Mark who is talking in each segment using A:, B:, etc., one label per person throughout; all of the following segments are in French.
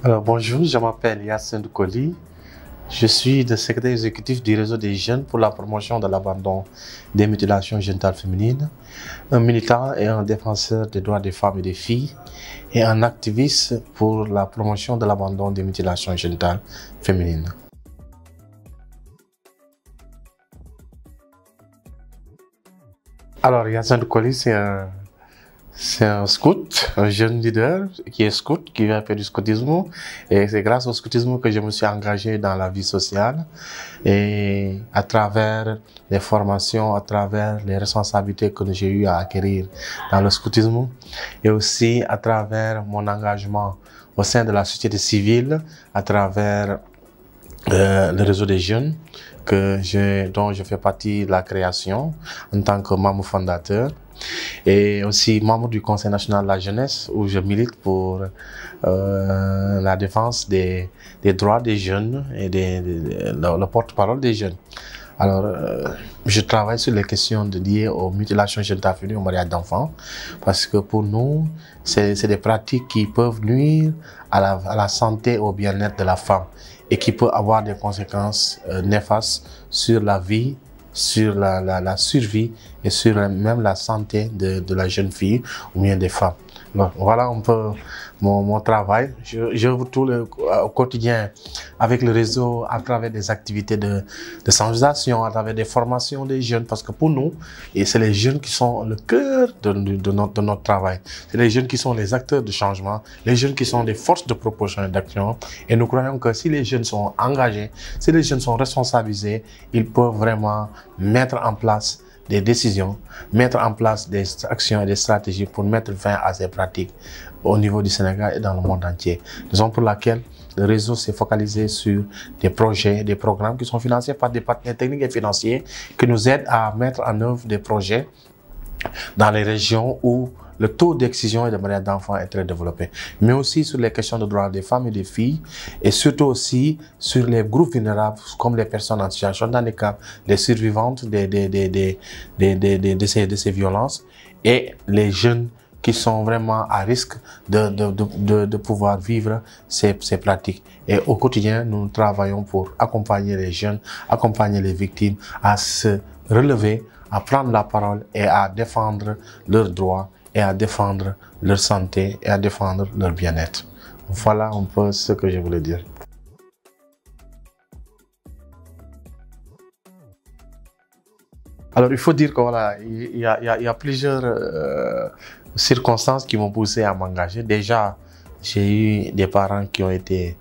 A: Alors bonjour, je m'appelle Yassine Doukoli. Je suis le secrétaire exécutif du réseau des jeunes pour la promotion de l'abandon des mutilations génitales féminines, un militant et un défenseur des droits des femmes et des filles et un activiste pour la promotion de l'abandon des mutilations génitales féminines. Alors Yassine Doukoli, c'est un scout, un jeune leader qui est scout, qui vient faire du scoutisme. Et c'est grâce au scoutisme que je me suis engagé dans la vie sociale. Et à travers les formations, à travers les responsabilités que j'ai eu à acquérir dans le scoutisme, et aussi à travers mon engagement au sein de la société civile, à travers le réseau des jeunes, dont je fais partie de la création en tant que membre fondateur. Et aussi membre du Conseil national de la jeunesse où je milite pour la défense des droits des jeunes et le porte-parole des jeunes. Alors, je travaille sur les questions liées aux mutilations génitales féminines, au mariage d'enfants, parce que pour nous, c'est des pratiques qui peuvent nuire à la santé et au bien-être de la femme et qui peuvent avoir des conséquences néfastes sur la vie, sur la survie et sur même la santé de la jeune fille ou bien des femmes. Donc, voilà un peu mon travail. Je retourne au quotidien avec le réseau à travers des activités de sensibilisation, à travers des formations des jeunes, parce que pour nous, c'est les jeunes qui sont le cœur de notre travail. C'est les jeunes qui sont les acteurs de changement, les jeunes qui sont des forces de proposition et d'action. Et nous croyons que si les jeunes sont engagés, si les jeunes sont responsabilisés, ils peuvent vraiment mettre en place des décisions, mettre en place des actions et des stratégies pour mettre fin à ces pratiques au niveau du Sénégal et dans le monde entier. Raison pour laquelle le réseau s'est focalisé sur des projets, des programmes qui sont financés par des partenaires techniques et financiers qui nous aident à mettre en œuvre des projets dans les régions où le taux d'excision et de mariage d'enfants est très développé, mais aussi sur les questions de droits des femmes et des filles, et surtout aussi sur les groupes vulnérables comme les personnes en situation de handicap, les survivantes de ces violences, et les jeunes qui sont vraiment à risque de pouvoir vivre ces pratiques. Et au quotidien, nous travaillons pour accompagner les jeunes, accompagner les victimes à se relever, à prendre la parole et à défendre leurs droits, et à défendre leur santé et à défendre leur bien-être. Voilà un peu ce que je voulais dire. Alors il faut dire que voilà, il y a plusieurs circonstances qui m'ont poussé à m'engager. Déjà, j'ai eu des parents qui ont été...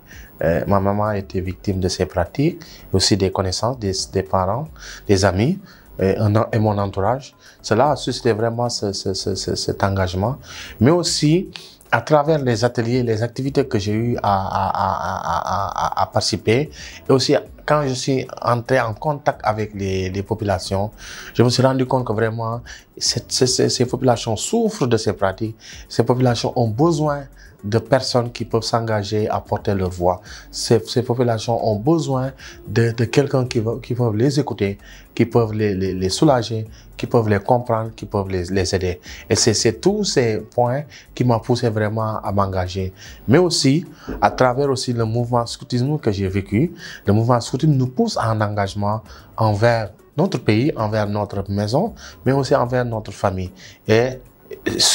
A: ma maman a été victime de ces pratiques, aussi des connaissances, des parents, des amis, et mon entourage. Cela a suscité vraiment cet engagement, mais aussi à travers les ateliers, les activités que j'ai eu à participer, et aussi quand je suis entré en contact avec les populations, je me suis rendu compte que vraiment ces populations souffrent de ces pratiques. Ces populations ont besoin de personnes qui peuvent s'engager à porter leur voix. Ces populations ont besoin de quelqu'un qui peuvent les écouter, qui peuvent les soulager, qui peuvent les comprendre, qui peuvent les aider. Et c'est tous ces points qui m'ont poussé vraiment à m'engager. Mais aussi, à travers aussi le mouvement scoutisme que j'ai vécu, le mouvement scoutisme nous pousse à un engagement envers notre pays, envers notre maison, mais aussi envers notre famille et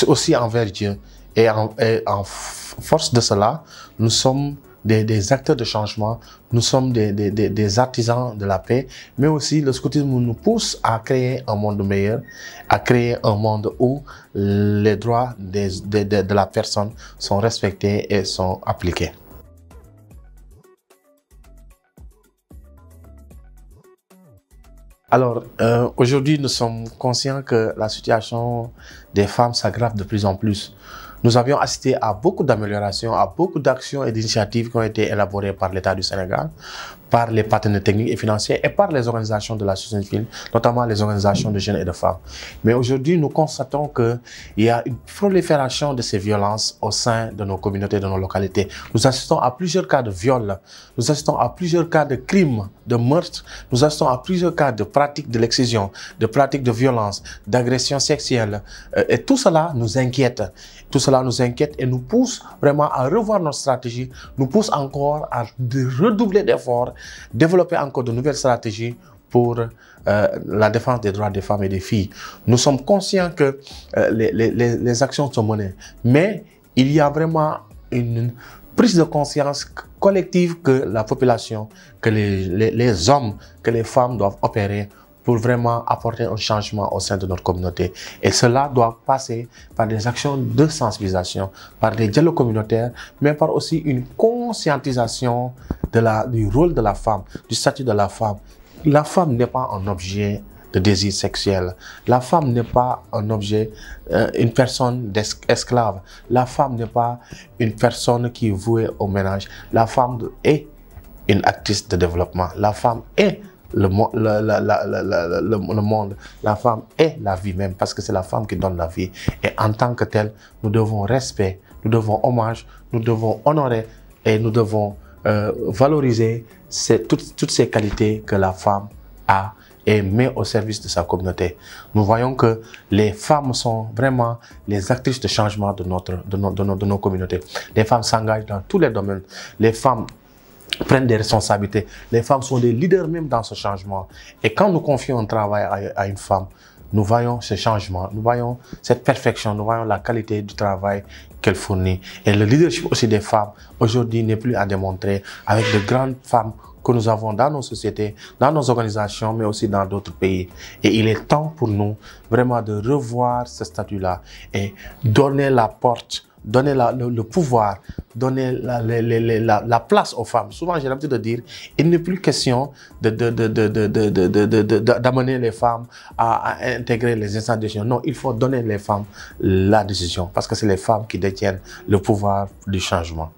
A: aussi envers Dieu. Et en force de cela, nous sommes des acteurs de changement, nous sommes des artisans de la paix, mais aussi le scoutisme nous pousse à créer un monde meilleur, à créer un monde où les droits de la personne sont respectés et sont appliqués. Alors, aujourd'hui, nous sommes conscients que la situation des femmes s'aggrave de plus en plus. Nous avions assisté à beaucoup d'améliorations, à beaucoup d'actions et d'initiatives qui ont été élaborées par l'État du Sénégal, par les partenaires techniques et financiers et par les organisations de la société civile, notamment les organisations de jeunes et de femmes. Mais aujourd'hui, nous constatons qu'il y a une prolifération de ces violences au sein de nos communautés, de nos localités. Nous assistons à plusieurs cas de viol, nous assistons à plusieurs cas de crimes, de meurtres, nous assistons à plusieurs cas de pratiques de l'excision, de pratiques de violence, d'agression sexuelle. Et tout cela nous inquiète. Tout cela cela nous inquiète et nous pousse vraiment à revoir notre stratégie, nous pousse encore à redoubler d'efforts, développer encore de nouvelles stratégies pour la défense des droits des femmes et des filles. Nous sommes conscients que les actions sont menées, mais il y a vraiment une prise de conscience collective que la population, que les hommes, que les femmes doivent opérer pour vraiment apporter un changement au sein de notre communauté. Et cela doit passer par des actions de sensibilisation, par des dialogues communautaires, mais par aussi une conscientisation du rôle de la femme, du statut de la femme. La femme n'est pas un objet de désir sexuel. La femme n'est pas un objet, une personne esclave. La femme n'est pas une personne qui est vouée au ménage. La femme est une actrice de développement. La femme est le monde. La femme est la vie même, parce que c'est la femme qui donne la vie. Et en tant que telle, nous devons respect, nous devons hommage, nous devons honorer et nous devons valoriser toutes ces qualités que la femme a et met au service de sa communauté. Nous voyons que les femmes sont vraiment les actrices de changement de nos communautés. Les femmes s'engagent dans tous les domaines. Les femmes prennent des responsabilités. Les femmes sont des leaders même dans ce changement. Et quand nous confions un travail à une femme, nous voyons ce changement, nous voyons cette perfection, nous voyons la qualité du travail qu'elle fournit. Et le leadership aussi des femmes, aujourd'hui, n'est plus à démontrer avec de grandes femmes que nous avons dans nos sociétés, dans nos organisations, mais aussi dans d'autres pays. Et il est temps pour nous vraiment de revoir ce statut-là et donner la porte, donner le pouvoir, donner la place aux femmes. Souvent, j'ai l'habitude de dire, il n'est plus question d'amener les femmes à intégrer les instances de décision. Non, il faut donner les femmes la décision, parce que c'est les femmes qui détiennent le pouvoir du changement.